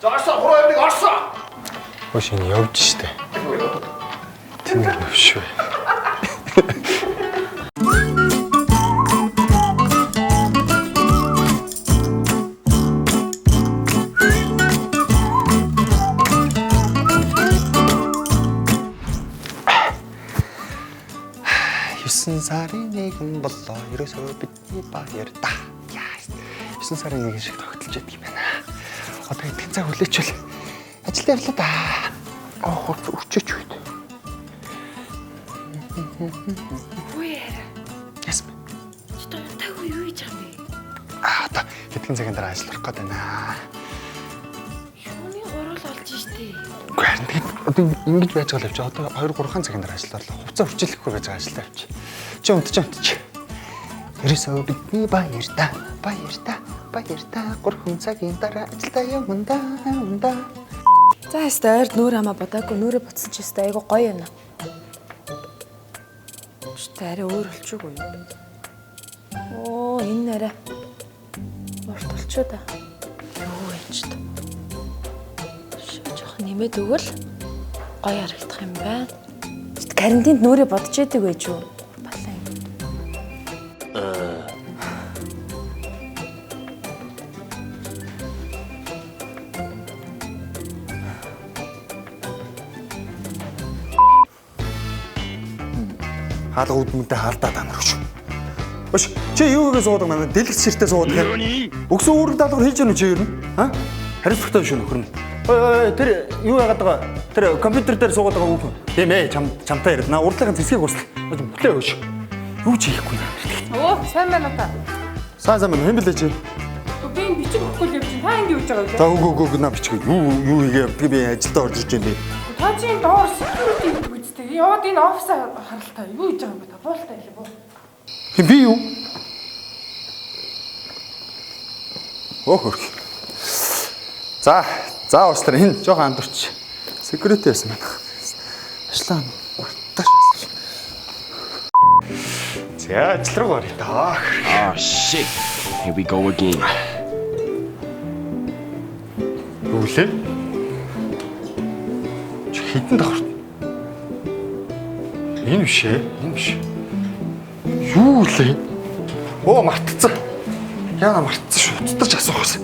Заашаа хураа нэг орсоо. Хөөш энэ явж штэ. Тэнэг явшгүй. Сарын нэгэн боллоо ерөөсөө бидний баяр та. Яа. 9 сарын нэгэн шиг тогтолж ядг юм байна. Одоо эдгээр цаг хүлээчвэл ажил явлаа да. Өчөөч үед. Үеэр. Ясм. Чи таагүй юу хийж байгаа юм бэ? Одоо эдгээр цагийн дараа ажил орох гээд байна. Юуны гурвал олж штэ. Үгүй харин тэгээд одоо ингэж байж байгаа л явж. Одоо 2-3 цагийн дараа ажил орлоо. Хувцас хүрчлэхгүй байж байгаа ажилдаа явчих. Чи унтчих. Ерөөсөө бидний баяр та. 3 цагийн дараа ажилдаа явна. За яста ойрд нүүр хамаа бодаагүй нүүрээ буцсан ч яста айгу гоё юм. Чи арай өөр болчихгүй юу? Оо энэ арай урт болчихоо да. Юу вэ ч та. Жохон нэмээд өгвөл гоё харагдах юм байна. Карантинд нүүрээ бодож яадаг байж юу? Хаалга үдмэнтэй хаалдаа танарч. Өш чи юу гэж суудаг манай дэлгэц ширтээ суудаг юм. Өгсөн үүрэг даалгавар хийж яах нь чи ер нь? Аа? Хариуцлагатай биш нөхөр нь. Ой тэр юу яагаад байгаа? Тэр компьютер дээр суугаад байгаа үг. Тийм ээ чамтай ярина. Урдлахын зэсгийг усл. Бүлээ өш. Юу ч хийхгүй наа. Оо сайн байна уу та? Сайн байна. Хэн блэ чи? Би энэ бичиг өгөхгүй л явж байна. Та ингэ явж байгаа юу? За үгүй наа бичих. Юу хийгээ би ажилдаа орж иж байна. Та чинь доор security гэдэг үстэй. Яваад энэ офисаа харалтаа. Юу хийж байгаа юм бэ та? Буултай хэлээ буу. Би юу? Охорх. За устэр энэ жоохон андуурч. Security байсан байна. Ашлаа. Марташ. За ажил руу гаръя та. Oh shit. Here we go again. Өглөө. Чи хитэн давхар. Энэ биш ээ. Юу лээ? Оо мартцсан. Яна мартцсан шүү. Уцтарч асуух гэсэн.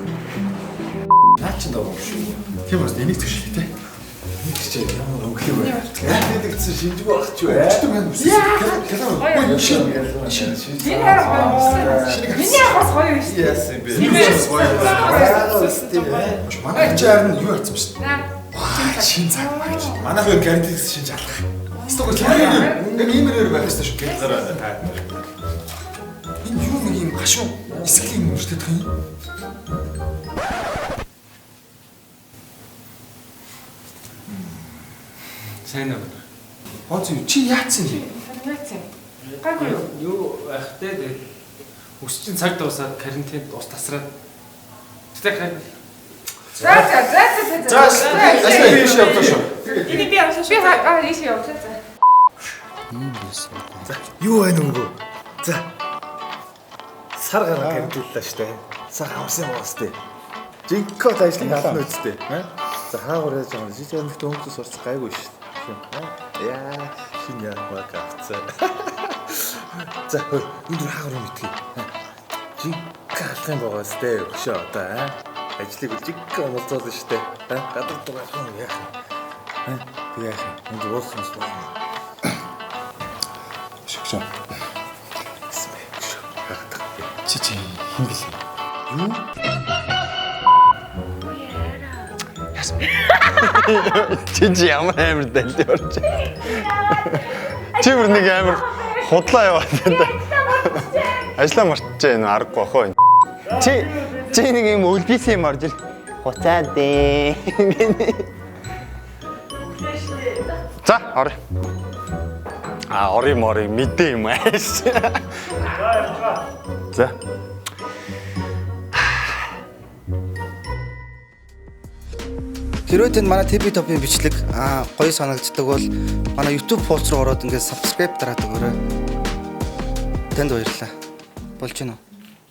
Наа чи даа шүү. Тийм бас энийг төшлөө те. Энийг чи ямар өглөө вэ? Яагаад гэсэн шинжгүй байх ч вэ? Энэ хараа. Миний хас гоё юм шүү. Яасан бэ? Манай чи харин юу ярьсан бэ? Шин цаг байж. Манайх юу гарантиг шинж алах. Эсвэл яг иймэрээр байх ёстой шүү. Энэ юу нэг юм гашуу эсглийн юм шүү дээ. Сайн уу? Хооц юу чи яатсан юм? Яатсан. Гайгүй юу? Юу байх те өсчин цаг дуусаад карантинд ус тасраад. Тэгтээ За. Ашиг явуулаа шүү. Энэ би авсан шүү. Би ийш явуулаа за. За юу байна өнгөө? За. Сар гараа карантинлаа штэ. Сар хамсан боостэй. Жинкод ажлын хална үсттэй. За хаагур яаж байгаа юм? Жижиг нэгт өнгөс сурц гайгүй штэ. Яа, шин яах авцаа. За өндөр хаагур мэдхий. Жинк халахын боостэй өшөө одоо ажлыг жинк онцолж штэ. Гадар дугаах юм яах юм? Би яах юм? Энд уурсан юм байна. Шгшээ. Чи хин бил? Юу? Ясм. Чи ямар амар дэлтэй орч. Чи бүр нэг амар худлаа яваад энэ. Ажлаа мартчихэ энэ аргагүй бах уу. Чи нэг юм өлбис юм орж ил. Хуцаа дээ. За орё. Ори мэдээ юм ааш. За. Хэрвээ танд манай TV Top-ийн бичлэг гоё санагддаг бол манай YouTube пост руу ороод ингээд subscribe дараад өгөөрэй. Танд баярлалаа. Болж гинөө.